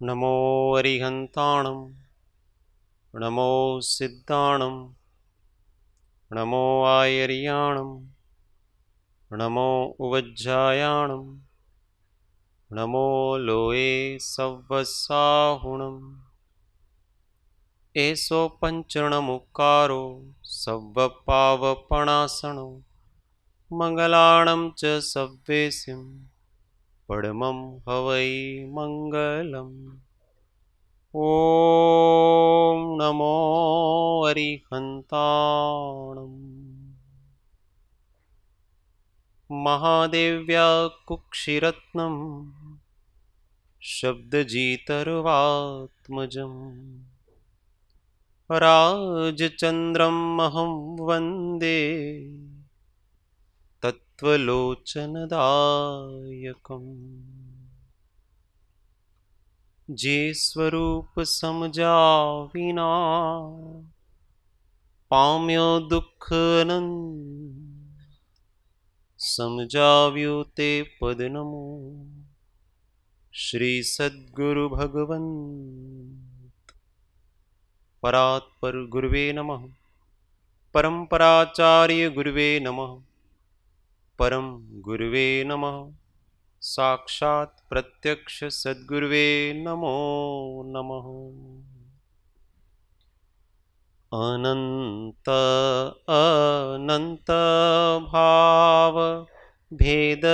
नमो अरिहन्ताणं नमो सिद्धाणं नमो आयर्याणं नमो उवज्जायाणं नमो लोये सव्वसाहुणम् एषो पञ्चणमुक्कारो सव्वपावपणासनो मङ्गलाणं च सव्वेसिं परमं हवै मङ्गलम्। ॐ नमो अरिहन्ताणम्। महादेव्या कुक्षिरत्नं शब्दजितर्वात्मजं राजचन्द्रमहं वन्दे तत्त्वलोचनदायकम्। जे स्वरूप समझा विना पाम्यो दुख अनंत समझाव्यो ते पद नमो श्री सद्गुरु भगवन् परात्पर गुरुवे नमः। परम्पराचार्य गुरुवे नमः। परम गुरुवे नमः। साक्षात् प्रत्यक्ष सद्गुरुवे नमो नमः। अनंत अनंत भाव भेद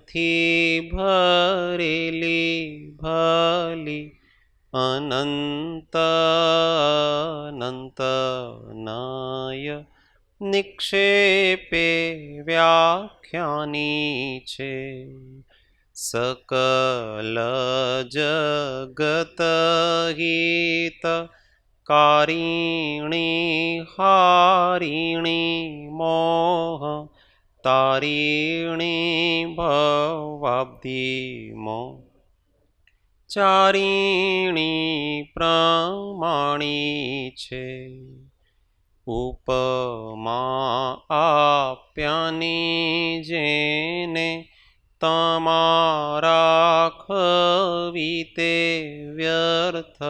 थी भरेली भली अनंत अनंत नाय निक्षेपे व्याख्यानी छे सकल जगत हित कारिणी हारिणी मोह तारिणी भवाब्धि मोह चारिणी प्रमाणी छे उपमा आप्यानी जेने तमारा खवीते व्यर्थ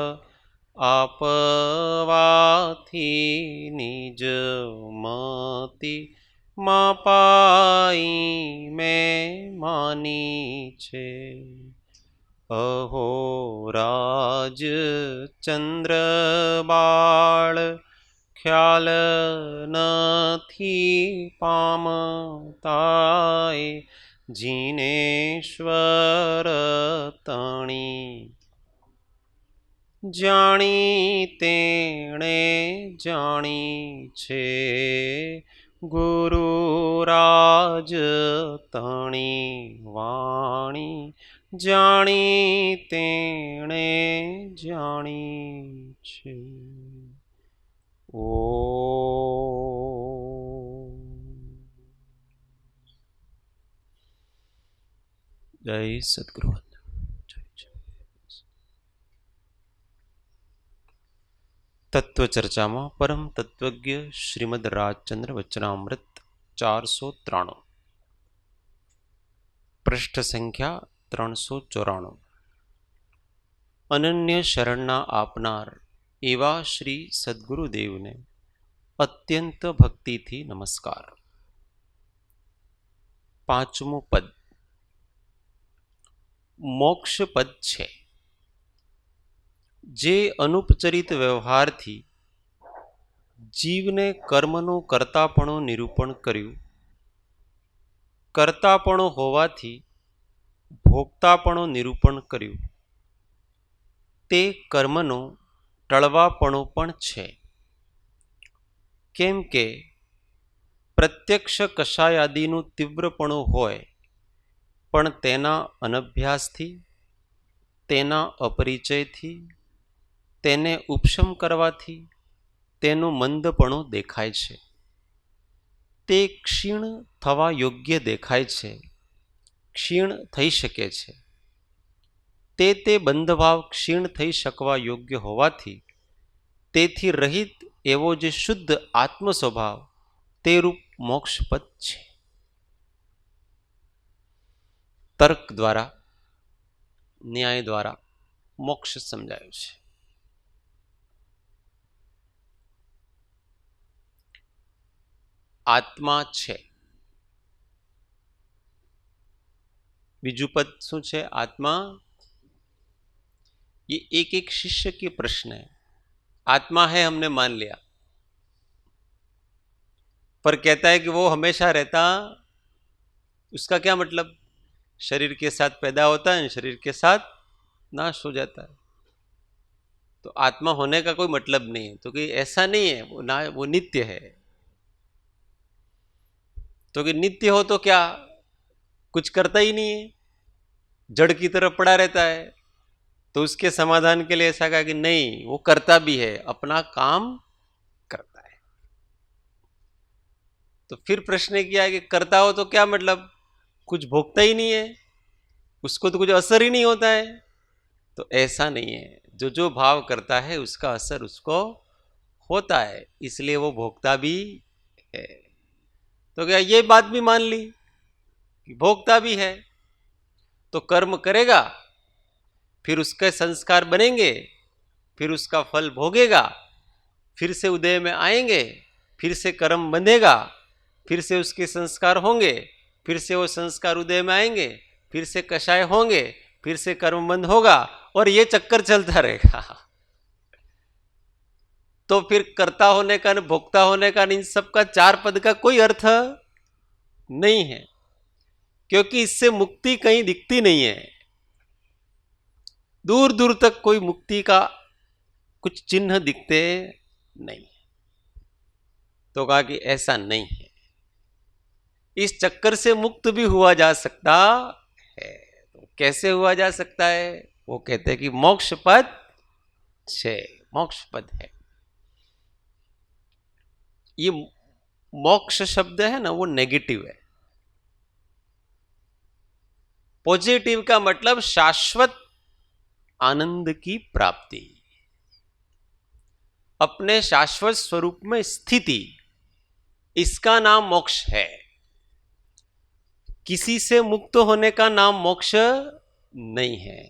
आपवाथी निज मति मापाई में मानी छे अहो राज चंद्र बाळ ख्याल नथी पामताय जिनेश्वर तणी जाणी तेणे जाणी छे गुरु राज तणी वाणी जाणी तेणे जाणी छे। ओ जय सद्गुरु। तत्वचर्चा में परम तत्वज्ञ श्रीमद રાજચંદ્ર વચનામૃત 493 पृष्ठ संख्या 394। अनन्य शरणना आपनार एवा श्री सद्गुरुदेव ने अत्यंत भक्ति थी नमस्कार। पांचमु पद मोक्ष पद छे। जे अनुपचरित व्यवहार थी जीवने कर्मनु कर्तापणु निरूपण कर्यु, कर्तापणु होवाथी भोक्तापणु निरूपण कर्यु, ते कर्मनु टळवापणु पण छे। केम के प्रत्यक्ष कषायादिनु तीव्रपणु होय पण तेना अनभ्यासथी तेना अपरिचयथी તેને ઉપશમ કરવાથી તેનું મંદપણું દેખાય છે। તે ક્ષીણ થવા યોગ્ય દેખાય છે, ક્ષીણ થઈ શકે છે। તે બંધભાવ ક્ષીણ થઈ શકવા યોગ્ય હોવાથી તેથી રહિત એવો જે શુદ્ધ આત્મ સ્વભાવ તે રૂપ મોક્ષપદ છે। તર્ક દ્વારા, ન્યાય દ્વારા મોક્ષ સમજાયું છે. આત્મા છે. બીજું પદ શું છે? आत्मा. ये एक एक शिष्य के प्रश्न है. आत्मा है हमने मान लिया, पर कहता है कि वो हमेशा रहता, उसका क्या मतलब? शरीर के साथ पैदा होता है, शरीर के साथ नाश हो जाता है. तो आत्मा होने का कोई मतलब नहीं है. तो कि ऐसा नहीं है, वो ना, वो नित्य है. तो कि नित्य हो तो क्या कुछ करता ही नहीं है, जड़ की तरफ पड़ा रहता है. तो उसके समाधान के लिए ऐसा कहा कि नहीं, वो करता भी है, अपना काम करता है. तो फिर प्रश्न किया कि करता हो तो क्या मतलब? कुछ भोगता ही नहीं है, उसको तो कुछ असर ही नहीं होता है. तो ऐसा नहीं है, जो जो भाव करता है उसका असर उसको होता है, इसलिए वो भोगता भी है. तो क्या ये बात भी मान ली कि भोगता भी है, तो कर्म करेगा, फिर उसके संस्कार बनेंगे, फिर उसका फल भोगेगा, फिर से उदय में आएंगे, फिर से कर्म बंधेगा, फिर से उसके संस्कार होंगे, फिर से वो संस्कार उदय में आएंगे, फिर से कषाय होंगे, फिर से कर्म बंध होगा, और ये चक्कर चलता रहेगा. तो फिर कर्ता होने का, भोक्ता होने का, इन सब का चार पद का कोई अर्थ नहीं है, क्योंकि इससे मुक्ति कहीं दिखती नहीं है. दूर दूर तक कोई मुक्ति का कुछ चिन्ह दिखते नहीं. तो कहा कि ऐसा नहीं है, इस चक्कर से मुक्त भी हुआ जा सकता है. तो कैसे हुआ जा सकता है? वो कहते हैं कि मोक्ष पद छे, मोक्ष पद है. ये मोक्ष शब्द है ना, वो नेगेटिव है. पॉजिटिव का मतलब शाश्वत आनंद की प्राप्ति, अपने शाश्वत स्वरूप में स्थिति, इसका नाम मोक्ष है. किसी से मुक्त होने का नाम मोक्ष नहीं है.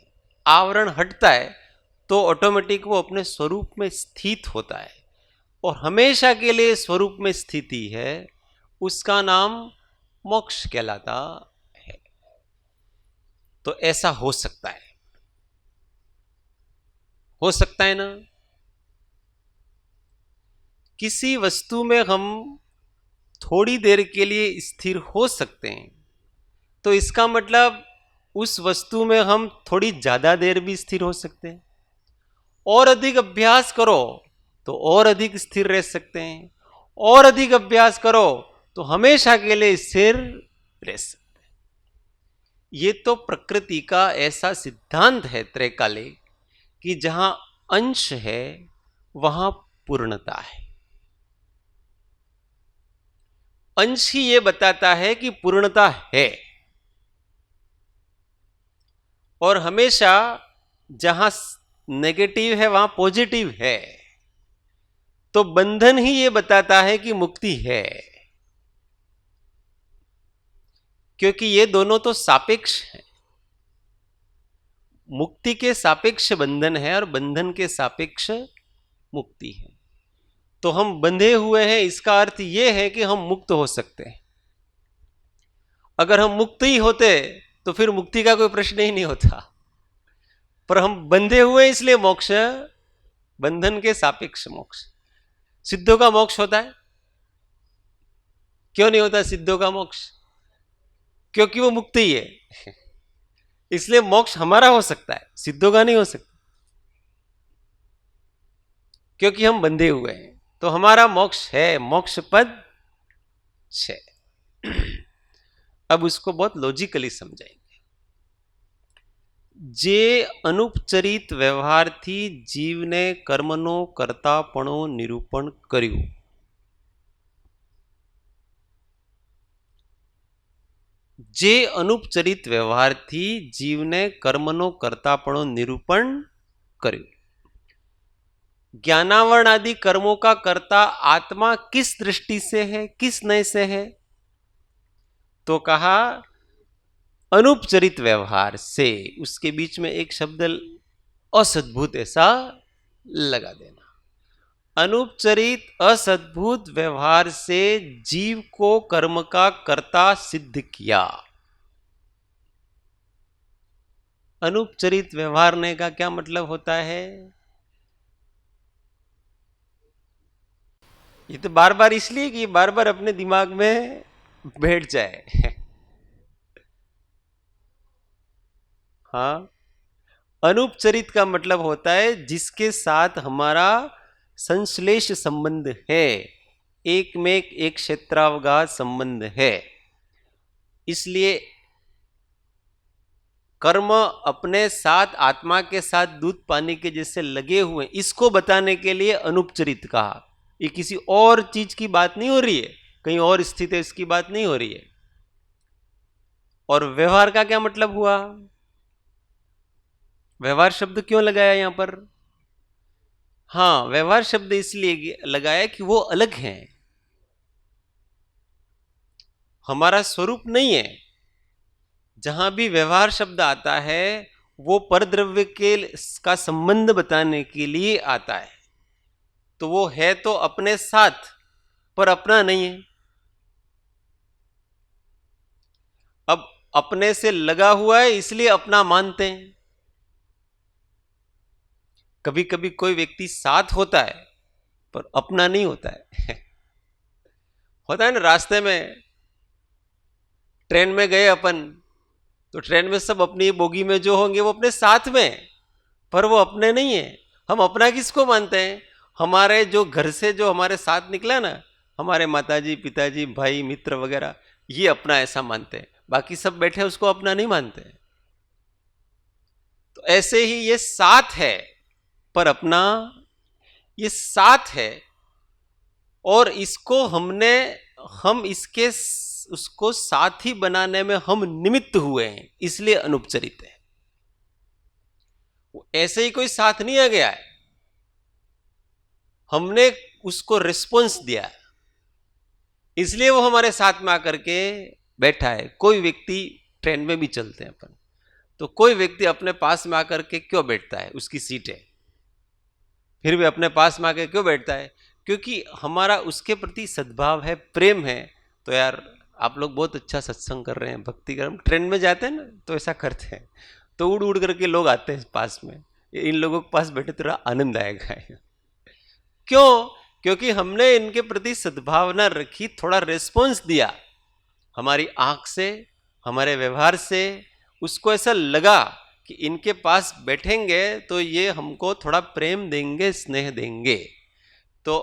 आवरण हटता है तो ऑटोमेटिक वो अपने स्वरूप में स्थित होता है, और हमेशा के लिए स्वरूप में स्थिति है, उसका नाम मोक्ष कहलाता है. तो ऐसा हो सकता है, हो सकता है ना. किसी वस्तु में हम थोड़ी देर के लिए स्थिर हो सकते हैं, तो इसका मतलब उस वस्तु में हम थोड़ी ज्यादा देर भी स्थिर हो सकते हैं. और अधिक अभ्यास करो तो और अधिक स्थिर रह सकते हैं, और अधिक अभ्यास करो तो हमेशा के लिए स्थिर रह सकते हैं. ये तो प्रकृति का ऐसा सिद्धांत है त्रैकालिक कि जहां अंश है वहां पूर्णता है. अंश ही ये बताता है कि पूर्णता है, और हमेशा जहां नेगेटिव है वहां पॉजिटिव है. तो बंधन ही ये बताता है कि मुक्ति है, क्योंकि ये दोनों तो सापेक्ष है. मुक्ति के सापेक्ष बंधन है और बंधन के सापेक्ष मुक्ति है. तो हम बंधे हुए हैं, इसका अर्थ यह है कि हम मुक्त हो सकते हैं. अगर हम मुक्त ही होते तो फिर मुक्ति का कोई प्रश्न ही नहीं होता, पर हम बंधे हुए इसलिए मोक्ष, बंधन के सापेक्ष मोक्ष. सिद्धों का मोक्ष होता है, क्यों नहीं होता सिद्धों का मोक्ष? क्योंकि वो मुक्त ही है, इसलिए मोक्ष हमारा हो सकता है, सिद्धों का नहीं हो सकता, क्योंकि हम बंधे हुए हैं. तो हमारा मोक्ष है, मोक्ष पद है. अब उसको बहुत लॉजिकली समझाएंगे. जे अनुपचरित व्यवहारथी जीवने कर्मनो कर्तापणो निरूपण कर्યું. जे अनुपचरित व्यवहारथी जीवने कर्मनो कर्तापणो निरूपण कर्યું. ज्ञानावरण आदि कर्मों का कर्ता आत्मा किस दृष्टि से है, किस नय से है? तो कहा अनुपचरित व्यवहार से. उसके बीच में एक शब्द असद्भुत ऐसा लगा देना। अनुपचरित असद्भुत व्यवहार से जीव को कर्म का कर्ता सिद्ध किया। अनुपचरित व्यवहार का क्या मतलब होता है? ये तो बार बार इसलिए कि बार बार अपने दिमाग में बैठ जाए। हाँ, अनुपचरित का मतलब होता है जिसके साथ हमारा संश्लेष संबंध है, एक में एक क्षेत्रावगात संबंध है। इसलिए कर्म अपने साथ आत्मा के साथ दूध पानी के जैसे लगे हुए, इसको बताने के लिए अनुपचरित कहा। ये किसी और चीज की बात नहीं हो रही है, कहीं और स्थित है इसकी बात नहीं हो रही है। और व्यवहार का क्या मतलब हुआ? व्यवहार शब्द क्यों लगाया यहां पर? हाँ, व्यवहार शब्द इसलिए लगाया कि वो अलग हैं, हमारा स्वरूप नहीं है। जहां भी व्यवहार शब्द आता है वो परद्रव्य के का संबंध बताने के लिए आता है। तो वो है तो अपने साथ, पर अपना नहीं है। अब अपने से लगा हुआ है इसलिए अपना मानते हैं। कभी कभी कोई व्यक्ति साथ होता है पर अपना नहीं होता है। होता है ना, रास्ते में ट्रेन में गए अपन, तो ट्रेन में सब अपनी बोगी में जो होंगे वो अपने साथ में, पर वो अपने नहीं है। हम अपना किसको मानते हैं? हमारे जो घर से जो हमारे साथ निकला ना, हमारे माताजी पिताजी भाई मित्र वगैरह, ये अपना ऐसा मानते हैं। बाकी सब बैठे उसको अपना नहीं मानते। तो ऐसे ही ये साथ है पर अपना, ये साथ है और इसको हम इसके उसको साथी बनाने में हम निमित्त हुए हैं, इसलिए अनुपचरित है। वो ऐसे ही कोई साथ नहीं आ गया है, हमने उसको रिस्पॉन्स दिया है, इसलिए वो हमारे साथ में आकर के बैठा है। कोई व्यक्ति, ट्रेन में भी चलते हैं अपन, तो कोई व्यक्ति अपने पास में आकर के क्यों बैठता है? उसकी सीट है, फिर भी अपने पास में आकर क्यों बैठता है? क्योंकि हमारा उसके प्रति सद्भाव है, प्रेम है। तो यार आप लोग बहुत अच्छा सत्संग कर रहे हैं, भक्ति कर, हम ट्रेन में जाते हैं ना तो ऐसा करते हैं, तो उड़ उड़ करके लोग आते हैं पास में, इन लोगों के पास बैठे थोड़ा आनंद आएगा। क्यों? क्योंकि हमने इनके प्रति सद्भावना रखी, थोड़ा रिस्पॉन्स दिया, हमारी आंख से, हमारे व्यवहार से उसको ऐसा लगा कि इनके पास बैठेंगे तो ये हमको थोड़ा प्रेम देंगे, स्नेह देंगे। तो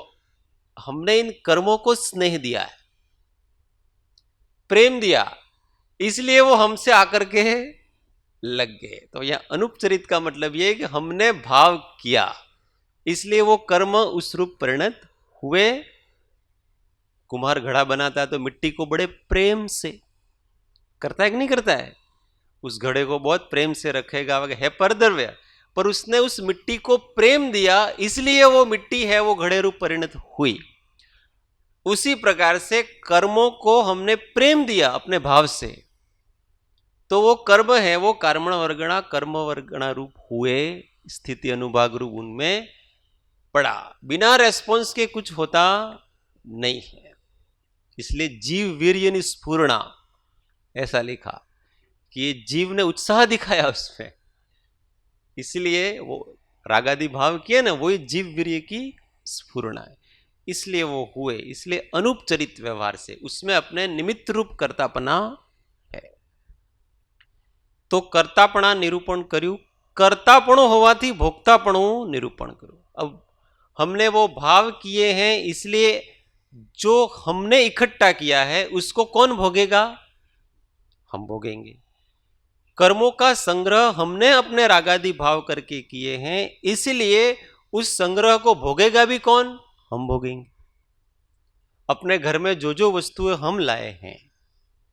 हमने इन कर्मों को स्नेह दिया है, प्रेम दिया, इसलिए वो हमसे आकर के लग गए। तो यह अनुपचरित का मतलब यह है कि हमने भाव किया, इसलिए वो कर्म उस रूप परिणत हुए। कुम्हार घड़ा बनाता है तो मिट्टी को बड़े प्रेम से करता है कि नहीं करता है? उस घड़े को बहुत प्रेम से रखेगा, है परद्रव्य, पर उसने उस मिट्टी को प्रेम दिया, इसलिए वो मिट्टी है, वो घड़े रूप परिणत हुई। उसी प्रकार से कर्मों को हमने प्रेम दिया अपने भाव से, तो वो कर्म है, वो कर्मण वर्गणा कर्म वर्गणा रूप हुए, स्थिति अनुभाग रूप उनमें पड़ा। बिना रेस्पॉन्स के कुछ होता नहीं है। इसलिए जीव वीर्य स्फूर्णा ऐसा लिखा कि ये जीव ने उत्साह दिखाया उसमें, इसलिए वो रागादि भाव किए ना, वही जीव वीर्य की स्फूर्णा है, इसलिए वो हुए। इसलिए अनुपचरित व्यवहार से उसमें अपने निमित्त रूप कर्तापना है। तो कर्तापणा निरूपण કર્યું, कर्तापणो होवाथी भोक्तापणो निरूपण કર્યું। अब हमने वो भाव किए हैं, इसलिए जो हमने इकट्ठा किया है उसको कौन भोगेगा? हम भोगेंगे। कर्मों का संग्रह हमने अपने रागादि भाव करके किए हैं, इसलिए उस संग्रह को भोगेगा भी कौन? हम भोगेंगे। अपने घर में जो जो वस्तुएं हम लाए हैं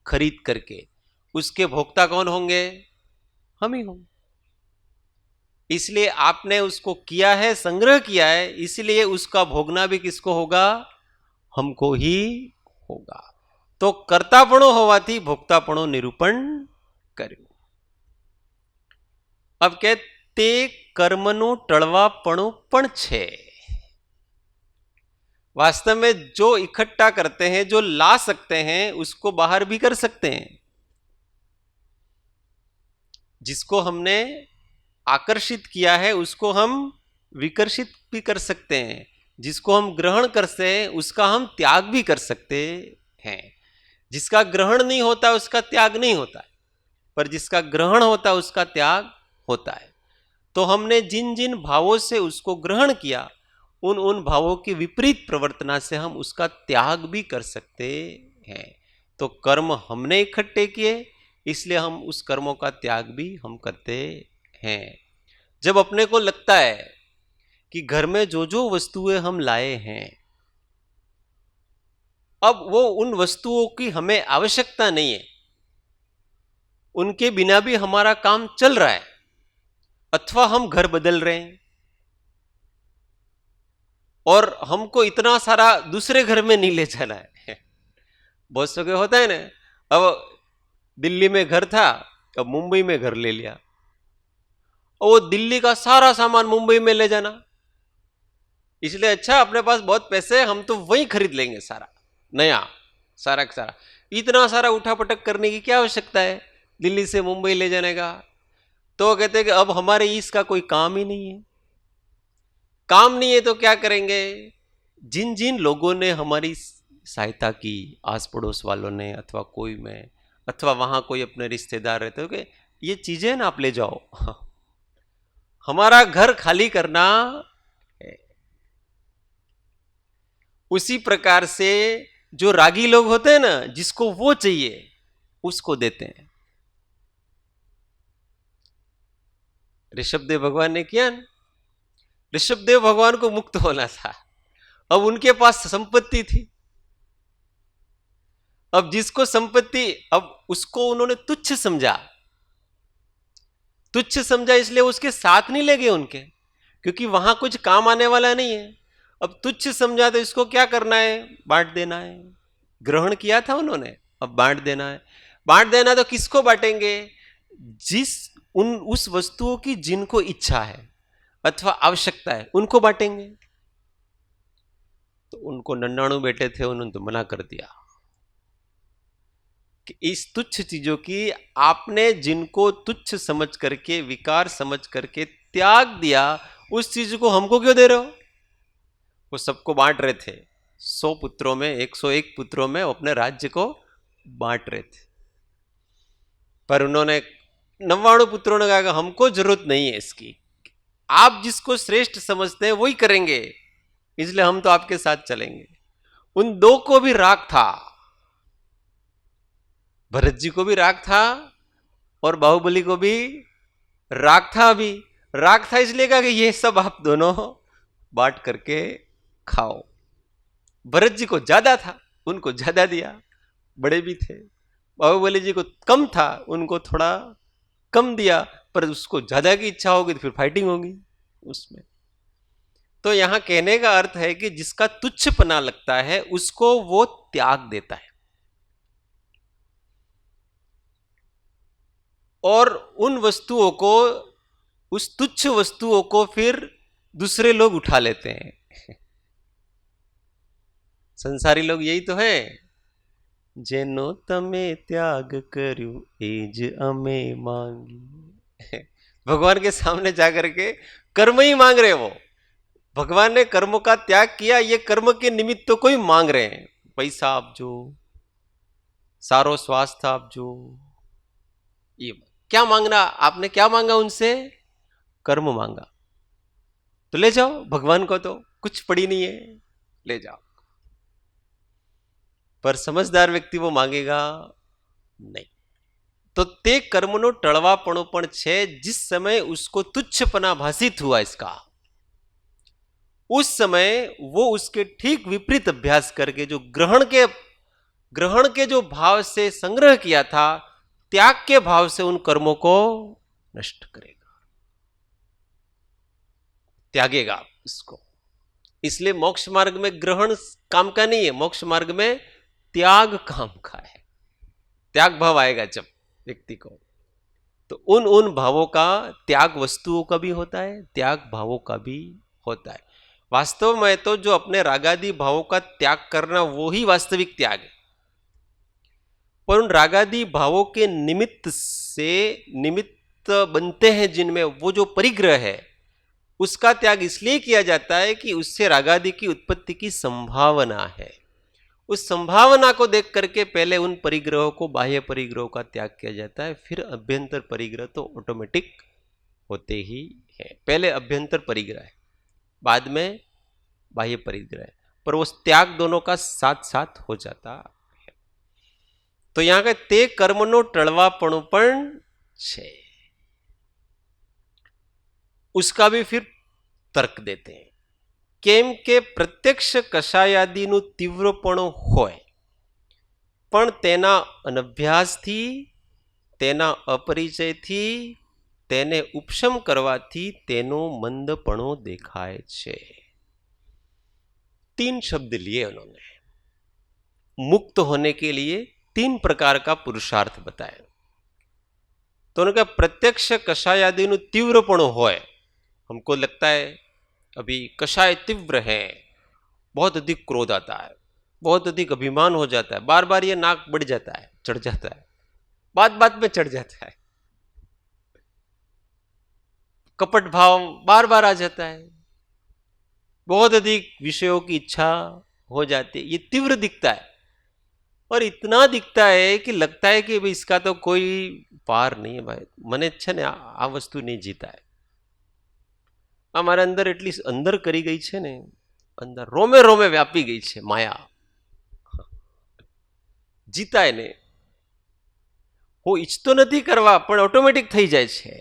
खरीद करके, उसके भोक्ता कौन होंगे? हम ही होंगे। इसलिए आपने उसको किया है, संग्रह किया है, इसलिए उसका भोगना भी किसको होगा? हमको ही होगा। तो कर्तापणो होवाथी भोक्तापणो निरूपण કર્યું। अब कह તે કર્મનું ટળવાપણું પણ છે। वास्तव में जो इकट्ठा करते हैं, जो ला सकते हैं, उसको बाहर भी कर सकते हैं। जिसको हमने आकर्षित किया है उसको हम विकर्षित भी कर सकते हैं। जिसको हम ग्रहण करते हैं उसका हम त्याग भी कर सकते हैं। जिसका ग्रहण नहीं होता उसका त्याग नहीं होता है, पर जिसका ग्रहण होता है उसका त्याग होता है। तो हमने जिन जिन भावों से उसको ग्रहण किया, उन उन भावों की विपरीत प्रवर्तना से हम उसका त्याग भी कर सकते हैं। तो कर्म हमने इकट्ठे किए, इसलिए हम उस कर्मों का त्याग भी हम करते हैं। जब अपने को लगता है कि घर में जो जो वस्तुएं हम लाए हैं, अब वो उन वस्तुओं की हमें आवश्यकता नहीं है, उनके बिना भी हमारा काम चल रहा है, अथवा हम घर बदल रहे हैं और हमको इतना सारा दूसरे घर में नहीं ले जाना है। बहुत सौ के होता है ना, अब दिल्ली में घर था, अब मुंबई में घर ले लिया, और वो दिल्ली का सारा सामान मुंबई में ले जाना, इसलिए अच्छा अपने पास बहुत पैसे हैं, हम तो वहीं खरीद लेंगे सारा नया, सारा का सारा। इतना सारा उठापटक करने की क्या आवश्यकता है दिल्ली से मुंबई ले जाने का। तो कहते हैं कि अब हमारे इसका कोई काम ही नहीं है। काम नहीं है तो क्या करेंगे? जिन जिन लोगों ने हमारी सहायता की, आस पड़ोस वालों ने, अथवा कोई में, अथवा वहां कोई अपने रिश्तेदार रहते हो कि ये चीजें ना आप ले जाओ, हमारा घर खाली करना है। उसी प्रकार से जो रागी लोग होते हैं ना, जिसको वो चाहिए उसको देते हैं। ऋषभदेव भगवान ने किया ना, ऋषभदेव भगवान को मुक्त होना था, अब उनके पास संपत्ति थी, अब जिसको संपत्ति, अब उसको उन्होंने तुच्छ समझा, तुच्छ समझा इसलिए उसके साथ नहीं ले गए उनके, क्योंकि वहां कुछ काम आने वाला नहीं है। अब तुच्छ समझा तो इसको क्या करना है? बांट देना है। ग्रहण किया था उन्होंने, अब बांट देना है। बांट देना तो किसको बांटेंगे? उस वस्तुओं की जिनको इच्छा है अथवा आवश्यकता है उनको बांटेंगे। तो उनको 99 बेटे थे, उन्होंने तो मना कर दिया कि इस तुच्छ चीजों की आपने जिनको तुच्छ समझ करके, विकार समझ करके त्याग दिया, उस चीज को हमको क्यों दे रहे हो? वो सबको बांट रहे थे, 100 पुत्रों में, 101 पुत्रों में अपने राज्य को बांट रहे थे, पर उन्होंने 99 पुत्रों ने कहा कि हमको जरूरत नहीं है इसकी, आप जिसको श्रेष्ठ समझते हैं वही करेंगे, इसलिए हम तो आपके साथ चलेंगे। उन दो को भी राग था, भरत जी को भी राग था और बाहुबली को भी राग था। अभी राग था इसलिए कहा कि ये सब आप दोनों बांट करके खाओ। भरत जी को ज्यादा था, उनको ज्यादा दिया, बड़े भी थे। बाहुबली जी को कम था, उनको थोड़ा कम दिया, पर उसको ज्यादा की इच्छा होगी तो फिर फाइटिंग होगी उसमें। तो यहां कहने का अर्थ है कि जिसका तुच्छपना लगता है उसको वो त्याग देता है, और उन वस्तुओं को, उस तुच्छ वस्तुओं को फिर दूसरे लोग उठा लेते हैं। संसारी लोग यही तो है, जेनो तमे त्याग कर्यु एज अमे मांगी। भगवान के सामने जाकर के कर्म ही मांग रहे वो। भगवान ने कर्म का त्याग किया, ये कर्म के निमित्त तो कोई मांग रहे हैं, पैसा आप जो, सारो स्वास्थ्य आप जो, ये क्या मांगना? आपने क्या मांगा उनसे? कर्म मांगा, तो ले जाओ, भगवान को तो कुछ पड़ी नहीं है, ले जाओ। पर समझदार व्यक्ति वो मांगेगा नहीं। तो ते कर्मनो टळवापणो पण छे। जिस समय उसको तुच्छपना भासित हुआ इसका, उस समय वो उसके ठीक विपरीत अभ्यास करके जो ग्रहण के जो भाव से संग्रह किया था, त्याग के भाव से उन कर्मों को नष्ट करेगा, त्यागेगा इसको। इसलिए मोक्ष मार्ग में ग्रहण काम का नहीं है, मोक्ष मार्ग में त्याग काम का है। त्याग भाव आएगा जब व्यक्ति को, तो उन भावों का त्याग वस्तुओं का भी होता है, त्याग भावों का भी होता है। वास्तव में तो जो अपने रागादि भावों का त्याग करना वो ही वास्तविक त्याग है। पर उन रागादि भावों के निमित्त बनते हैं जिनमें वो जो परिग्रह है, उसका त्याग इसलिए किया जाता है कि उससे रागादि की उत्पत्ति की संभावना है। उस संभावना को देख करके पहले उन परिग्रहों को, बाह्य परिग्रहों का त्याग किया जाता है, फिर अभ्यंतर परिग्रह तो ऑटोमेटिक होते ही है। पहले अभ्यंतर परिग्रह है, बाद में बाह्य परिग्रह है, पर वो त्याग दोनों का साथ साथ हो जाता है। तो यहां का ते कर्मनो टळवापणुं पण छे, उसका भी फिर तर्क देते हैं। केम के प्रत्यक्ष कषायादिનું તીવ્રપણું હોય, પણ તેના અનભ્યાસથી, તેના અપરિચયથી, તેને ઉપશમ કરવાથી તેનો મંદપણો દેખાય છે। 3 शब्द लिए उन्होंने। मुक्त होने के लिए 3 प्रकार का पुरुषार्थ बताया। तो उन्होंने कहा प्रत्यक्ष कषायादिનું તીવ્રપણું હોય, हमको लगता है अभी कषाय तीव्र है, बहुत अधिक क्रोध आता है, बहुत अधिक अभिमान हो जाता है, बार बार ये नाक बढ़ जाता है, चढ़ जाता है, बात बात में चढ़ जाता है, कपट भाव बार बार आ जाता है, बहुत अधिक विषयों की इच्छा हो जाती है। ये तीव्र दिखता है और इतना दिखता है कि लगता है कि इसका तो कोई पार नहीं है भाई, मने छे ने आ वस्तु नहीं जीता है। અમારા અંદર એટલી અંદર કરી ગઈ છે ને, અંદર રોમે રોમે વ્યાપી ગઈ છે માયા, જીતાય ને હું ઈચ્છતો નથી કરવા પણ ઓટોમેટિક થઈ જાય છે,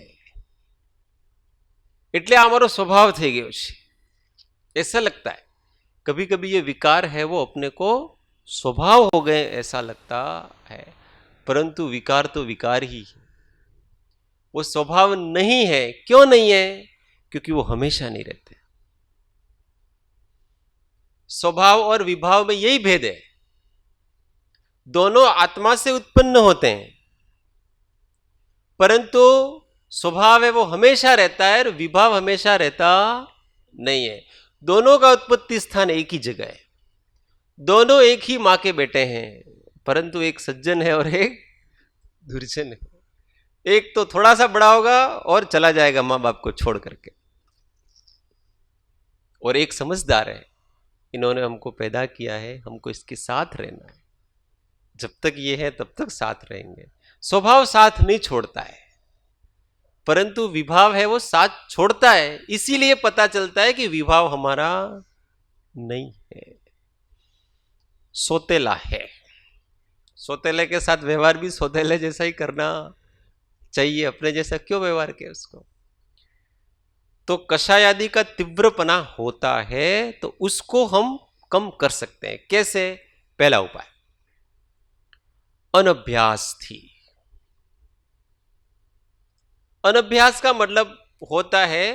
એટલે આ અમારો સ્વભાવ થઈ ગયો છે। ऐसा लगता है कभी कभी ये विकार है वो अपने को स्वभाव हो गए ऐसा लगता है, परंतु विकार तो विकार ही है, वो स्वभाव नहीं है। क्यों नहीं है? क्योंकि वो हमेशा नहीं रहते। स्वभाव और विभाव में यही भेद है, दोनों आत्मा से उत्पन्न होते हैं, परंतु स्वभाव है वो हमेशा रहता है और विभाव हमेशा रहता नहीं है। दोनों का उत्पत्ति स्थान एक ही जगह है, दोनों एक ही मां के बेटे हैं, परंतु एक सज्जन है और एक दुर्जन है। एक तो थोड़ा सा बड़ा होगा और चला जाएगा मां बाप को छोड़ करके, और एक समझदार है, इन्होंने हमको पैदा किया है, हमको इसके साथ रहना है, जब तक ये है तब तक साथ रहेंगे। स्वभाव साथ नहीं छोड़ता है, परंतु विभाव है वो साथ छोड़ता है। इसीलिए पता चलता है कि विभाव हमारा नहीं है, सोतेला है। सोतेले के साथ व्यवहार भी सोतेले जैसा ही करना चाहिए, अपने जैसा क्यों व्यवहार किया उसको। तो कषायादि का तीव्रपना होता है तो उसको हम कम कर सकते हैं। कैसे? पहला उपाय अनभ्यास थी। अनभ्यास का मतलब होता है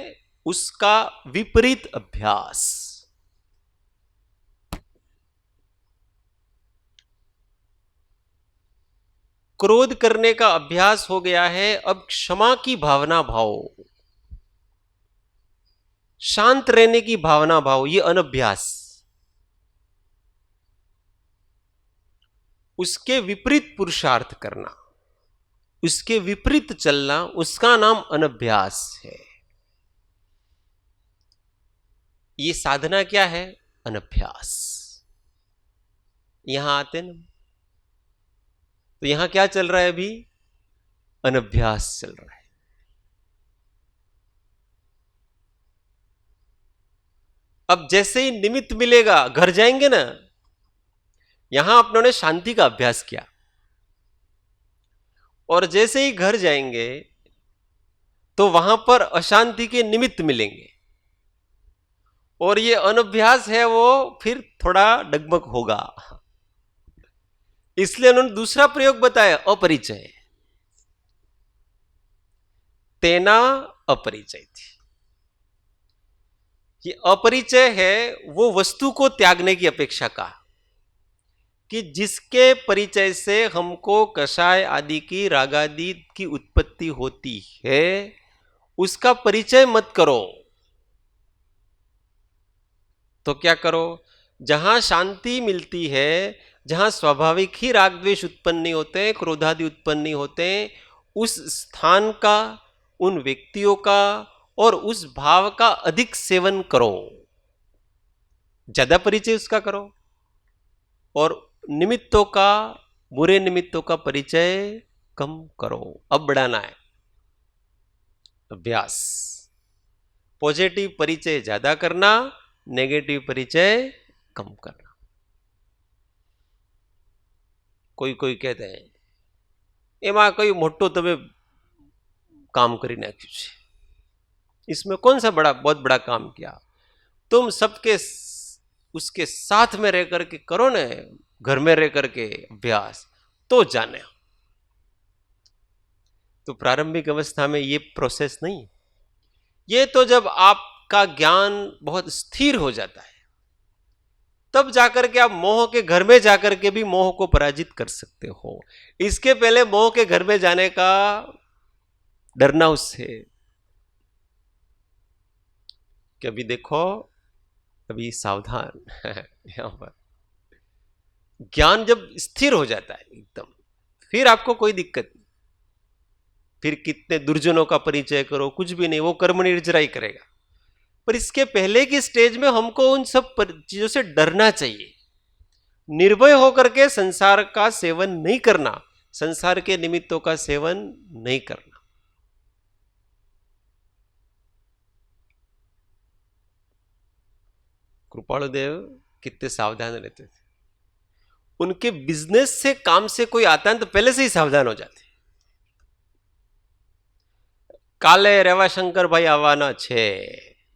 उसका विपरीत अभ्यास। क्रोध करने का अभ्यास हो गया है, अब क्षमा की भावना भाव, शांत रहने की भावना भाव, ये अनभ्यास। उसके विपरीत पुरुषार्थ करना, उसके विपरीत चलना, उसका नाम अनभ्यास है। ये साधना क्या है? अनभ्यास। यहां आते ना, तो यहां क्या चल रहा है? अभी अनभ्यास चल रहा है। अब जैसे ही निमित्त मिलेगा, घर जाएंगे ना, यहां अपनों शांति का अभ्यास किया, और जैसे ही घर जाएंगे तो वहां पर अशांति के निमित्त मिलेंगे, और ये अनभ्यास है वो फिर थोड़ा डगमग होगा। इसलिए उन्होंने दूसरा प्रयोग बताया, अपरिचय। तेना अपरिचय थी। ये अपरिचय है वो वस्तु को त्यागने की अपेक्षा का, कि जिसके परिचय से हमको कषाय आदि की रागादि की उत्पत्ति होती है उसका परिचय मत करो। तो क्या करो? जहां शांति मिलती है, जहां स्वाभाविक ही राग द्वेष उत्पन्न नहीं होते, क्रोधादि उत्पन्न नहीं होते, उस स्थान का, उन व्यक्तियों का और उस भाव का अधिक सेवन करो, ज्यादा परिचय उसका करो, और निमित्तों का, बुरे निमित्तों का परिचय कम करो। अब बढ़ाना है अभ्यास। पॉजिटिव परिचय ज्यादा करना, नेगेटिव परिचय कम करना। कोई कोई कहते हैं એમાં કઈ મોટો તમે काम કરી નાખ્યું છે, इसमें कौन सा बहुत बड़ा काम किया? तुम सबके उसके साथ में रह करके करो ना, घर में रह करके अभ्यास, तो जाने। तो प्रारंभिक अवस्था में ये प्रोसेस नहीं, ये तो जब आपका ज्ञान बहुत स्थिर हो जाता है तब जाकर के आप मोह के घर में जाकर के भी मोह को पराजित कर सकते हो। इसके पहले मोह के घर में जाने का डरना उससे कि अभी देखो, अभी सावधान। यहां पर ज्ञान जब स्थिर हो जाता है एकदम, फिर आपको कोई दिक्कत नहीं, फिर कितने दुर्जनों का परिचय करो, कुछ भी नहीं, वो कर्म निर्जरा ही करेगा। पर इसके पहले की स्टेज में हमको उन सब चीजों से डरना चाहिए। निर्भय होकर के संसार का सेवन नहीं करना, संसार के निमित्तों का सेवन नहीं करना। कृपालुदेव कितने सावधान रहते थे। उनके बिजनेस से, काम से कोई आता है तो पहले से ही सावधान हो जाते। काले रेवाशंकर भाई आवाना छे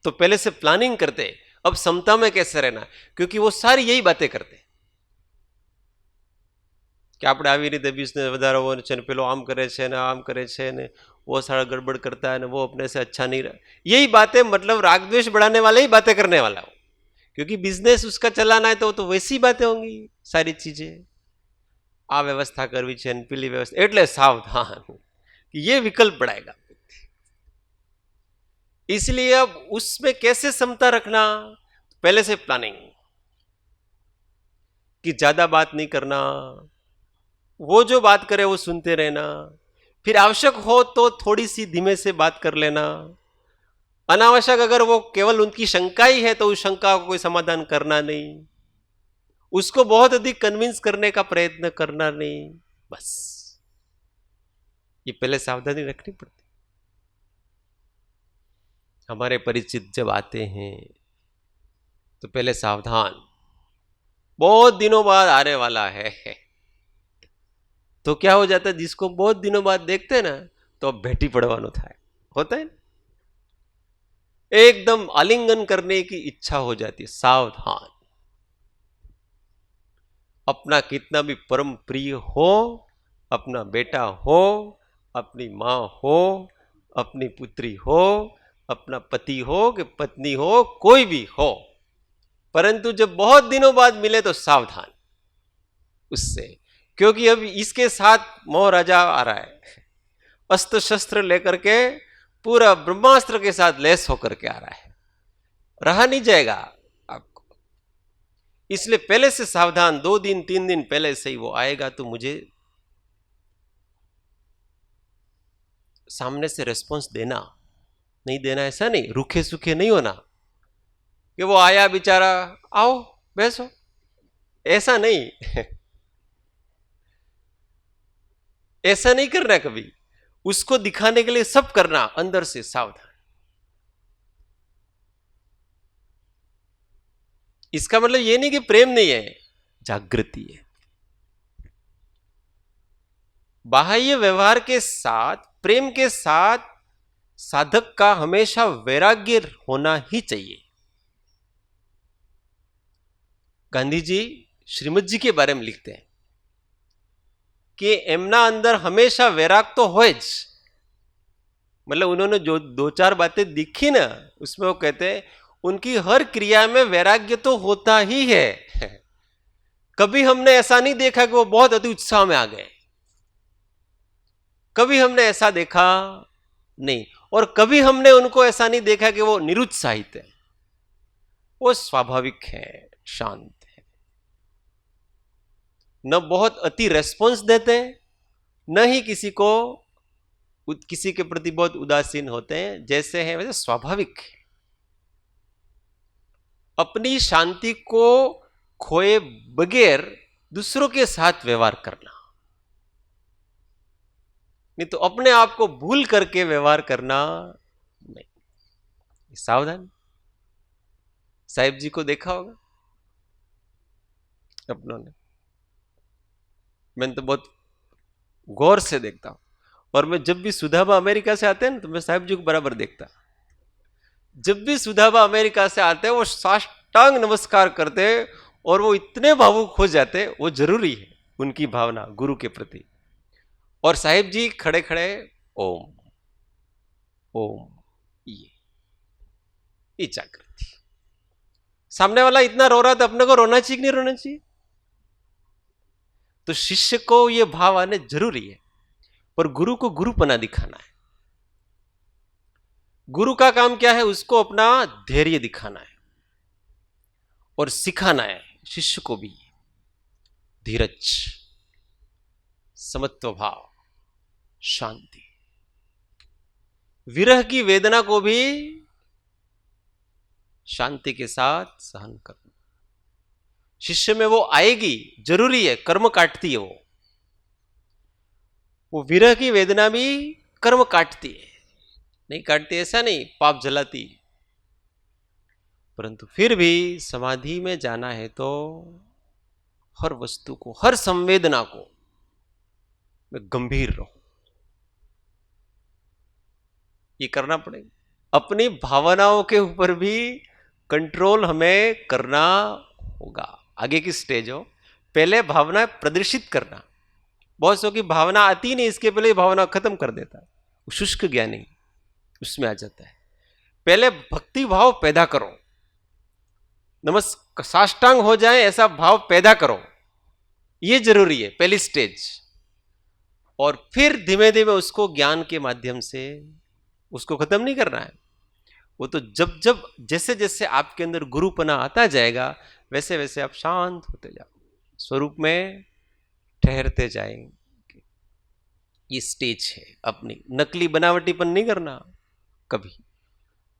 तो पहले से प्लानिंग करते, अब समता में कैसे रहना, क्योंकि वो सारी यही बातें करते कि આપણે આવી રીતે બિઝનેસ વધારવો છે ને પેલો આમ કરે છે ને આમ કરે છે ને वो सारा गड़बड़ करता है ना, वो अपने से अच्छा नहीं रहा। यही बातें, मतलब राग द्वेष बढ़ाने वाले ही बातें करने वाला हो, क्योंकि बिजनेस उसका चलाना है तो वैसी बातें होंगी सारी चीजें। आ व्यवस्था करवी છે ને પેલી व्यवस्था, એટલે सावधान कि ये विकल्प बढ़ाएगा। इसलिए अब उसमें कैसे समता रखना, पहले से प्लानिंग कि ज्यादा बात नहीं करना, वो जो बात करे वो सुनते रहना, फिर आवश्यक हो तो थोड़ी सी धीमे से बात कर लेना। अनावश्यक अगर वो केवल उनकी शंका ही है तो उस शंका को कोई समाधान करना नहीं, उसको बहुत अधिक कन्विंस करने का प्रयत्न करना नहीं। बस ये पहले सावधानी रखनी पड़ती। हमारे परिचित जब आते हैं तो पहले सावधान, बहुत दिनों बाद आने वाला है तो क्या हो जाता है, जिसको बहुत दिनों बाद देखते हैं ना तो अब भेटी पड़वानो था, होता है, एकदम आलिंगन करने की इच्छा हो जाती है। सावधान। अपना कितना भी परम प्रिय हो, अपना बेटा हो, अपनी मां हो, अपनी पुत्री हो, अपना पति हो कि पत्नी हो, कोई भी हो, परंतु जब बहुत दिनों बाद मिले तो सावधान उससे, क्योंकि अब इसके साथ मोह राजा आ रहा है, अस्त्र शस्त्र लेकर के पूरा ब्रह्मास्त्र के साथ लैस होकर के आ रहा है, रहा नहीं जाएगा आपको। इसलिए पहले से सावधान, 2 दिन 3 दिन पहले से ही वो आएगा तो मुझे सामने से रिस्पॉन्स देना, नहीं देना ऐसा नहीं, रूखे सूखे नहीं होना कि वो आया बेचारा, आओ बैसो, ऐसा नहीं। ऐसा नहीं करना कभी, उसको दिखाने के लिए सब करना, अंदर से सावधान। इसका मतलब ये नहीं कि प्रेम नहीं है, जागृति है। बाह्य व्यवहार के साथ, प्रेम के साथ साधक का हमेशा वैराग्य होना ही चाहिए। गांधी जी श्रीमद जी के बारे में लिखते हैं कि एमना अंदर हमेशा वैराग तो हो, मतलब उन्होंने जो 2-4 बातें दिखी ना उसमें वो कहते हैं उनकी हर क्रिया में वैराग्य तो होता ही है। कभी हमने ऐसा नहीं देखा कि वो बहुत अति उत्साह में आ गए, कभी हमने ऐसा देखा नहीं, और कभी हमने उनको ऐसा नहीं देखा कि वो निरुत्साहित है। वो स्वाभाविक है, शांत है, न बहुत अति रेस्पॉन्स देते हैं, न ही किसी के प्रति बहुत उदासीन होते हैं। जैसे हैं वैसे स्वाभाविक है। अपनी शांति को खोए बगैर दूसरों के साथ व्यवहार करना, नहीं तो अपने आप को भूल करके व्यवहार करना नहीं। सावधान। साहिब जी को देखा होगा अपनों ने, मैंने तो बहुत गौर से देखता हूं, और मैं जब भी सुधाबा अमेरिका से आते हैं ना तो मैं साहिब जी को बराबर देखता। जब भी सुधाबा अमेरिका से आते हैं वो साष्टांग नमस्कार करते हैं, और वो इतने भावुक हो जाते, वो जरूरी है उनकी भावना गुरु के प्रति। और साहिब जी खड़े खड़े ओम ओम, ये जागृति। सामने वाला इतना रो रहा था, अपने को रोना चाहिए कि नहीं रोना चाहिए? तो शिष्य को ये भाव आने जरूरी है, पर गुरु को गुरुपना दिखाना है। गुरु का काम क्या है? उसको अपना धैर्य दिखाना है और सिखाना है शिष्य को भी धीरज, समत्व भाव, शांति। विरह की वेदना को भी शांति के साथ सहन करना। शिष्य में वो आएगी, जरूरी है, कर्म काटती है वो विरह की वेदना भी कर्म काटती है, नहीं काटती ऐसा नहीं, पाप जलाती। परंतु फिर भी समाधि में जाना है तो हर वस्तु को, हर संवेदना को मैं गंभीर रहूं, ये करना पड़ेगा। अपनी भावनाओं के ऊपर भी कंट्रोल हमें करना होगा। आगे की स्टेज हो, पहले भावना प्रदर्शित करना। बहुत सौ की भावना आती नहीं, इसके पहले भावना खत्म कर देता है, शुष्क ज्ञानी उसमें आ जाता है। पहले भक्ति भाव पैदा करो, नमस्कार साष्टांग हो जाए ऐसा भाव पैदा करो, ये जरूरी है, पहली स्टेज। और फिर धीमे धीमे उसको ज्ञान के माध्यम से उसको खत्म नहीं करना है। वो तो जब जब जैसे जैसे आपके अंदर गुरुपना आता जाएगा वैसे वैसे आप शांत होते जाओ, स्वरूप में ठहरते जाएंगे। ये स्टेज है अपनी, नकली बनावटीपन नहीं करना कभी।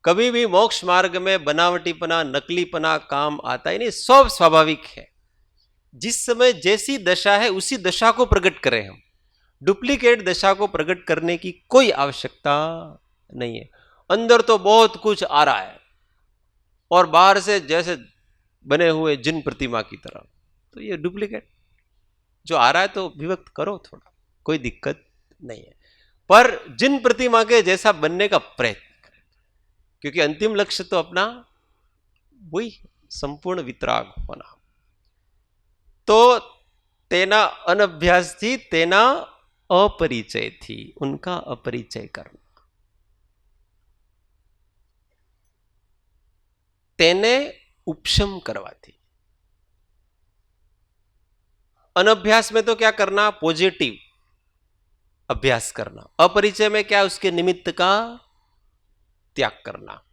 कभी भी मोक्ष मार्ग में बनावटीपना, नकलीपना काम आता ही नहीं, सब स्वाभाविक है। जिस समय जैसी दशा है उसी दशा को प्रकट करें हम, डुप्लीकेट दशा को प्रकट करने की कोई आवश्यकता नहीं है। अंदर तो बहुत कुछ आ रहा है और बाहर से जैसे बने हुए जिन प्रतिमा की तरह, तो ये डुप्लीकेट। जो आ रहा है तो विभक्त करो थोड़ा, कोई दिक्कत नहीं है, पर जिन प्रतिमा के जैसा बनने का प्रयत्न करें, क्योंकि अंतिम लक्ष्य तो अपना वही संपूर्ण वितराग होना। तो तेना अनभ्यास थी, तेना अपरिचय थी, उनका अपरिचय करना। तेने उपशम करवाती। अनभ्यास में तो क्या करना? पॉजिटिव अभ्यास करना। अपरिचय में क्या? उसके निमित्त का त्याग करना।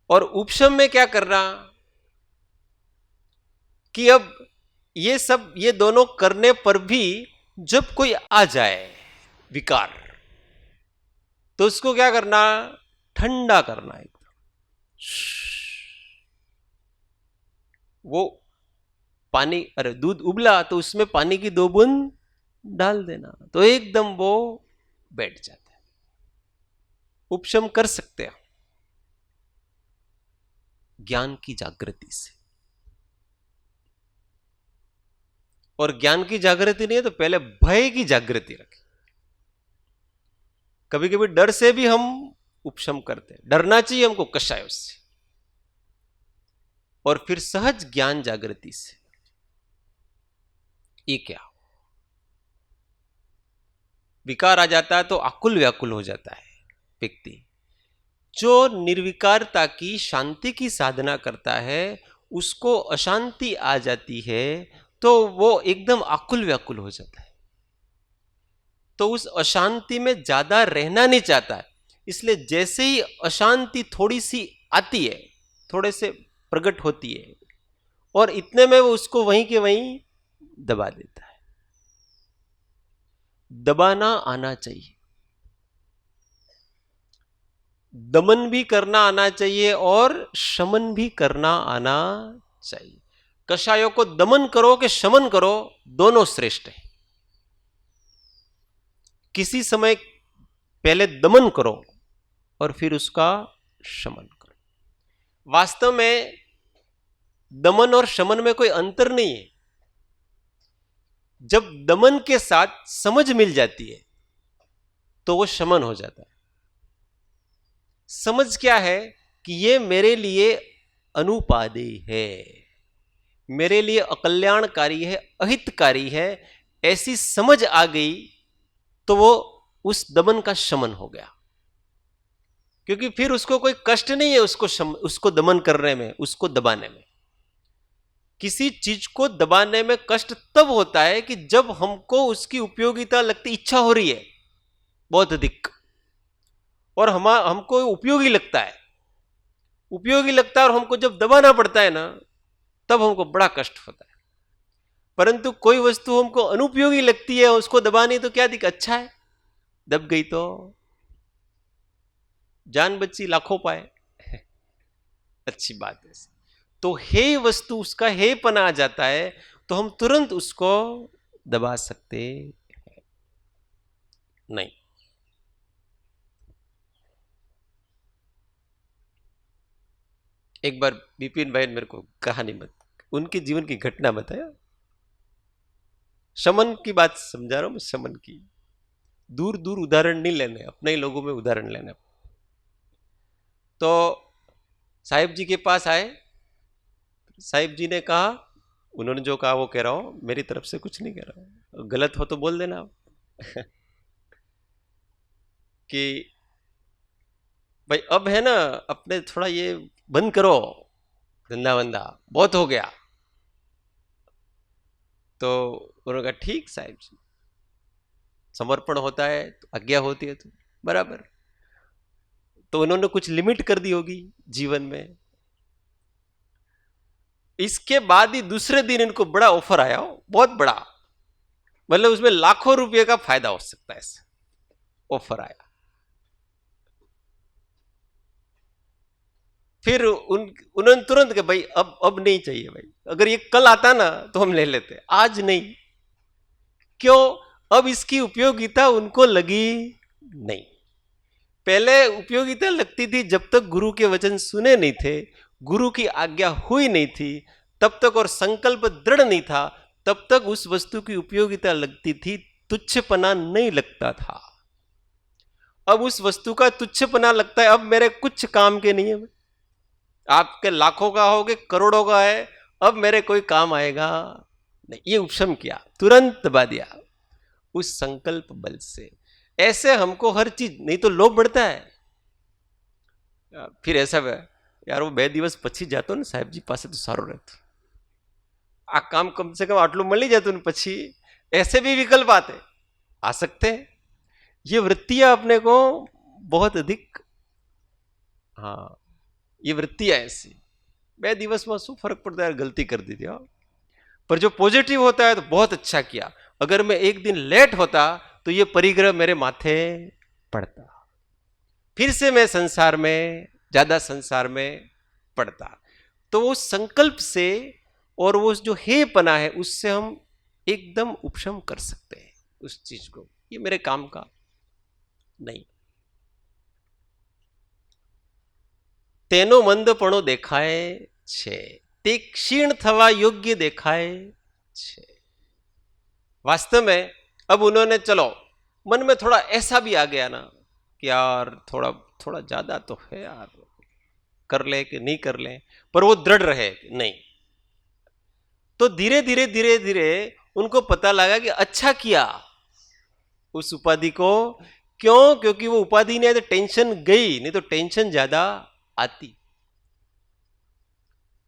और उपशम में क्या करना? कि अब ये सब, ये दोनों करने पर भी जब कोई आ जाए विकार, तो उसको क्या करना? ठंडा करना एकदम। वो पानी, अरे दूध उबला तो उसमें पानी की 2 बूंद डाल देना, तो एकदम वो बैठ जाता है। उपशम कर सकते हैं ज्ञान की जागृति से। और ज्ञान की जागृति नहीं है तो पहले भय की जागृति रखें। कभी कभी डर से भी हम उपशम करते हैं, डरना चाहिए हमको कषायों से। और फिर सहज ज्ञान जागृति से। ये क्या? विकार आ जाता है तो आकुल व्याकुल हो जाता है व्यक्ति। जो निर्विकारता की, शांति की साधना करता है, उसको अशांति आ जाती है तो वो एकदम आकुल व्याकुल हो जाता है, तो उस अशांति में ज्यादा रहना नहीं चाहता है। इसलिए जैसे ही अशांति थोड़ी सी आती है, थोड़े से प्रकट होती है, और इतने में वो उसको वहीं के वहीं दबा देता है। दबाना आना चाहिए, दमन भी करना आना चाहिए और शमन भी करना आना चाहिए। कषायों को दमन करो कि शमन करो, दोनों श्रेष्ठ है। किसी समय पहले दमन करो और फिर उसका शमन करो। वास्तव में दमन और शमन में कोई अंतर नहीं है। जब दमन के साथ समझ मिल जाती है तो वो शमन हो जाता है। समझ क्या है कि ये मेरे लिए अनुपादेय है, मेरे लिए अकल्याणकारी है, अहितकारी है, ऐसी समझ आ गई तो वो उस दमन का शमन हो गया। क्योंकि फिर उसको कोई कष्ट नहीं है उसको दमन करने में, उसको दबाने में। किसी चीज को दबाने में कष्ट तब होता है कि जब हमको उसकी उपयोगिता लगती, इच्छा हो रही है बहुत अधिक, और हमको उपयोगी लगता है, और हमको जब दबाना पड़ता है ना, तब हमको बड़ा कष्ट होता है। परंतु कोई वस्तु हमको अनुपयोगी लगती है, उसको दबानी तो क्या दिक्कत, अच्छा है, दब गई तो जान बची लाखों पाए अच्छी बात है। तो हे वस्तु, उसका हे पना आ जाता है तो हम तुरंत उसको दबा सकते नहीं। एक बार विपिन भाई ने मेरे को कहानी उनके जीवन की घटना बताया। शमन की बात समझा रहा हूं मैं, शमन की। दूर दूर उदाहरण नहीं लेने, अपने ही लोगों में उदाहरण लेने। तो साहिब जी के पास आए, साहिब जी ने कहा, उन्होंने जो कहा वो कह रहा हूं, मेरी तरफ से कुछ नहीं कह रहा हूं, गलत हो तो बोल देना आप कि भाई अब है ना, अपने थोड़ा ये बंद करो, धंधा वंदा बहुत हो गया। तो उन्होंने कहा ठीक साहिब जी, समर्पण होता है तो आज्ञा होती है तो बराबर। तो उन्होंने कुछ लिमिट कर दी होगी जीवन में। इसके बाद ही दूसरे दिन इनको बड़ा ऑफर आया, बहुत बड़ा, मतलब उसमें लाखों रुपए का फायदा हो सकता है, ऑफर आया। फिर उन्होंने तुरंत कहा भाई अब नहीं चाहिए भाई, अगर ये कल आता ना तो हम ले लेते, आज नहीं। क्यों? अब इसकी उपयोगिता उनको लगी नहीं। पहले उपयोगिता लगती थी जब तक गुरु के वचन सुने नहीं थे, गुरु की आज्ञा हुई नहीं थी तब तक, और संकल्प दृढ़ नहीं था तब तक उस वस्तु की उपयोगिता लगती थी, तुच्छपना नहीं लगता था। अब उस वस्तु का तुच्छपना लगता है, अब मेरे कुछ काम के नहीं है, आपके लाखों का हो गए, करोड़ों का है, अब मेरे कोई काम आएगा नहीं। ये उपशम किया, तुरंत दबा दिया उस संकल्प बल से। ऐसे हमको हर चीज, नहीं तो लोभ बढ़ता है। फिर ऐसा यार वो 2 દિવસ પછી જાતો ને સાહેબજી પાસે તો સારું રહેતું, આ કામ કમ से कम આટલું મળી જતું ને પછી, ऐसे भी विकल्प आते आ सकते हैं। ये वृत्तियां अपने को बहुत अधिक, हाँ ये वृत्तियां ऐसी, 2 દિવસ में शू फर्क पड़ता है, गलती कर दी थी। पर जो पॉजिटिव होता है तो बहुत अच्छा किया। अगर मैं एक दिन लेट होता तो ये परिग्रह मेरे माथे पड़ता, फिर से मैं संसार में, ज्यादा संसार में पड़ता। तो वो संकल्प से और वो जो हे पना है उससे हम एकदम उपशम कर सकते हैं उस चीज को, ये मेरे काम का नहीं। तेनो मंदपणो देखाय छे, ते क्षीण थवा योग्य देखाय छे। वास्तव में अब उन्होंने, चलो मन में थोड़ा ऐसा भी आ गया ना कि यार थोड़ा थोड़ा ज्यादा तो है यार, कर ले कि नहीं कर ले, पर वो दृढ़ रहे नहीं। तो धीरे धीरे धीरे धीरे उनको पता लगा कि अच्छा किया उस उपाधि को। क्यों? क्योंकि वो उपाधि नहीं है तो टेंशन गई, नहीं तो टेंशन ज्यादा आती।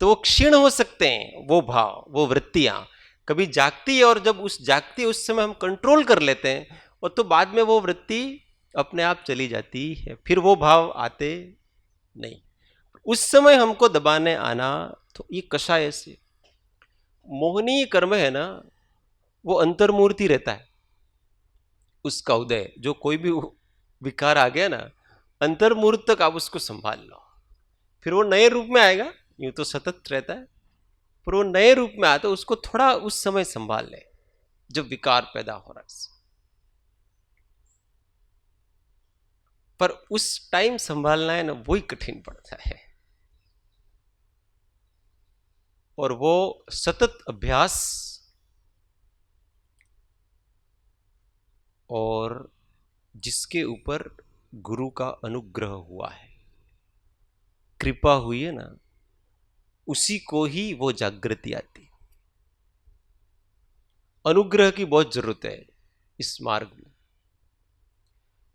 तो वो क्षीण हो सकते हैं, वो भाव, वो वृत्तियां, कभी जागती है, और जब उस जागती है उस समय हम कंट्रोल कर लेते हैं, और तो बाद में वो वृत्ति अपने आप चली जाती है, फिर वो भाव आते नहीं। उस समय हमको दबाने आना, तो ये कषाय से मोहनीय कर्म है ना, वो अंतर्मूर्ति रहता है उसका उदय। जो कोई भी विकार आ गया ना, अंतर्मूर्त तक आप उसको संभाल लो, फिर वो नए रूप में आएगा। यूं तो सतत रहता है, पर वो नए रूप में आता है, उसको थोड़ा उस समय संभाल ले जब विकार पैदा हो रहा है। पर उस टाइम संभालना है ना, वही कठिन पड़ता है, और वो सतत अभ्यास और जिसके ऊपर गुरु का अनुग्रह हुआ है, कृपा हुई है ना, उसी को ही वो जागृति आती। अनुग्रह की बहुत जरूरत है इस मार्ग में।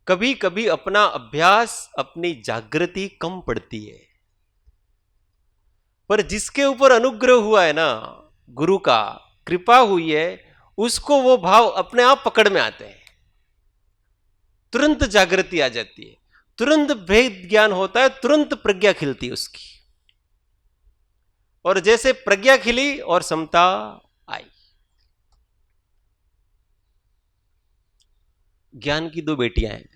कभी कभी अपना अभ्यास, अपनी जागृति कम पड़ती है, पर जिसके ऊपर अनुग्रह हुआ है ना, गुरु का कृपा हुई है, उसको वो भाव अपने आप पकड़ में आते हैं, तुरंत जागृति आ जाती है, तुरंत भेद ज्ञान होता है, तुरंत प्रज्ञा खिलती है उसकी। और जैसे प्रज्ञा खिली और समता आई। ज्ञान की दो बेटियां हैं,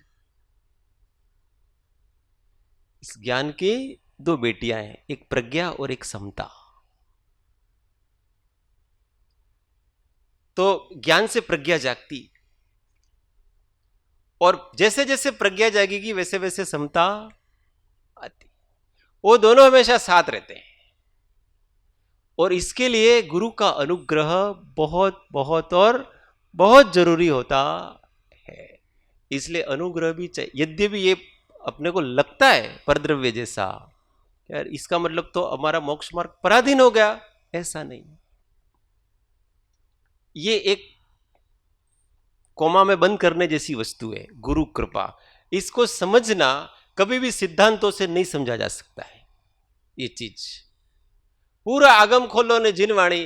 इस ज्ञान की दो बेटियां हैं, एक प्रज्ञा और एक समता। तो ज्ञान से प्रज्ञा जागती, और जैसे जैसे प्रज्ञा जागेगी वैसे वैसे समता आती। वो दोनों हमेशा साथ रहते हैं, और इसके लिए गुरु का अनुग्रह बहुत बहुत और बहुत जरूरी होता है। इसलिए अनुग्रह भी चाहिए। यद्यपि ये अपने को लगता है परद्रव्य जैसा, यार इसका मतलब तो हमारा मोक्ष मार्ग पराधीन हो गया, ऐसा नहीं। ये एक कोमा में बंद करने जैसी वस्तु है गुरु कृपा। इसको समझना कभी भी सिद्धांतों से नहीं समझा जा सकता है। ये चीज पूरा आगम खोलो ने जिनवाणी,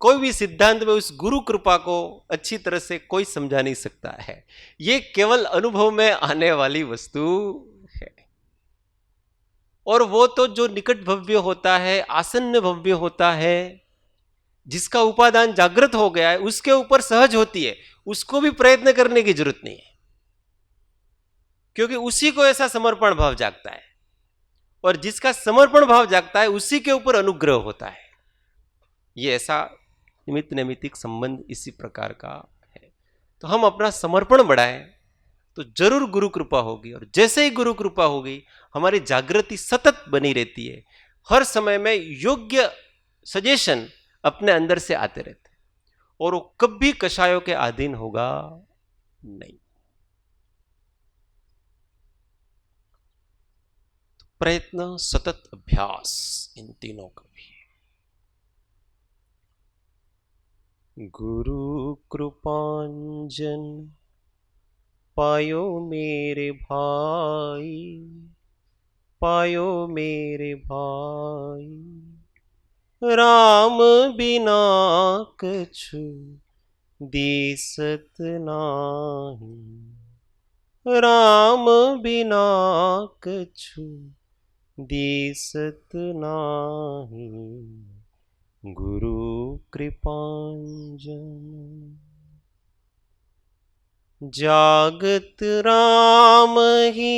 कोई भी सिद्धांत में उस गुरु कृपा को अच्छी तरह से कोई समझा नहीं सकता है। ये केवल अनुभव में आने वाली वस्तु है। और वो तो जो निकट भव्य होता है, आसन्न भव्य होता है, जिसका उपादान जागृत हो गया है, उसके ऊपर सहज होती है, उसको भी प्रयत्न करने की जरूरत नहीं है, क्योंकि उसी को ऐसा समर्पण भाव जागता है, और जिसका समर्पण भाव जागता है उसी के ऊपर अनुग्रह होता है। ये ऐसा निमित्त नैमित्तिक संबंध इसी प्रकार का है। तो हम अपना समर्पण बढ़ाएं तो जरूर गुरु कृपा होगी, और जैसे ही गुरु कृपा होगी हमारी जागृति सतत बनी रहती है। हर समय में योग्य सजेशन अपने अंदर से आते रहते हैं, और वो कभी कषायों के अधीन होगा नहीं। तो प्रयत्न, सतत अभ्यास, इन तीनों का भी। गुरु कृपांजन पायो मेरे भाई, पायो मेरे भाई, राम बिना कछु दिसत नाही, राम बिना कछु दिसत नाही, गुरु कृपांजन। जागत राम ही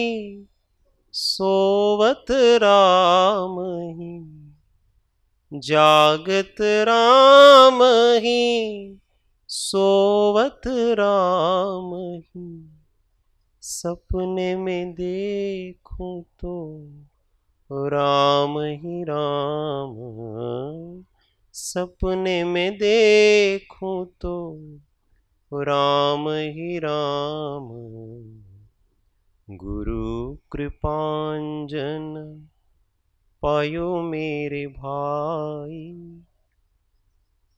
सोवत राम ही, जागत राम ही सोवत राम ही, सपने में देखूं तो राम ही राम, सपने में देखूं तो राम ही राम, गुरु कृपांजन पायो मेरे भाई,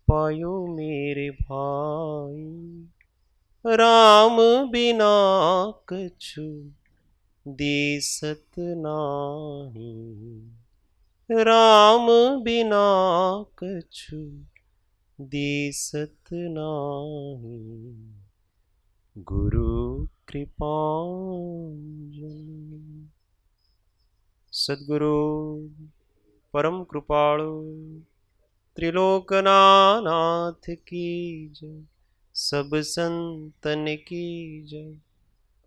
पायो मेरे भाई, राम बिना कछु दिसत नाही, राम बिना कछु दिसत नाही गुरु कृपांजलि। सद्गुरु परम कृपाळु त्रिलोकनाथ की जय। सब संतन की जय।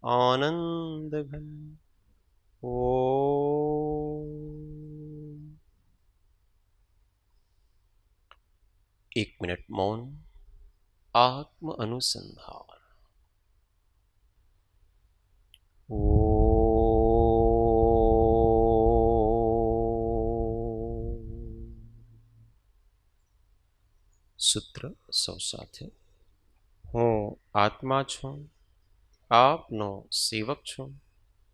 आनंद घन ओम। 1 मिनट मौन आत्म अनुसंधान। सूत्र सौ साथे। હું આત્મા છું, આપનો સેવક છું,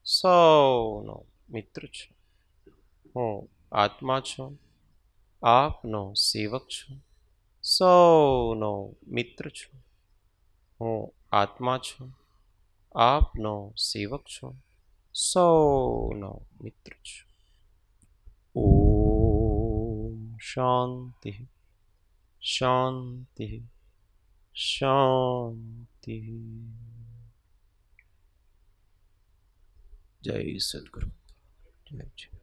સૌનો મિત્ર છું। હું આત્મા છું, આપનો સેવક છું, સૌનો મિત્ર છું। હું આત્મા છું, આપનો સેવક છું, સૌનો મિત્ર છું। ઓમ શાંતિ શાંતિ શાંતિ। જય સદગુરુ। જય જય।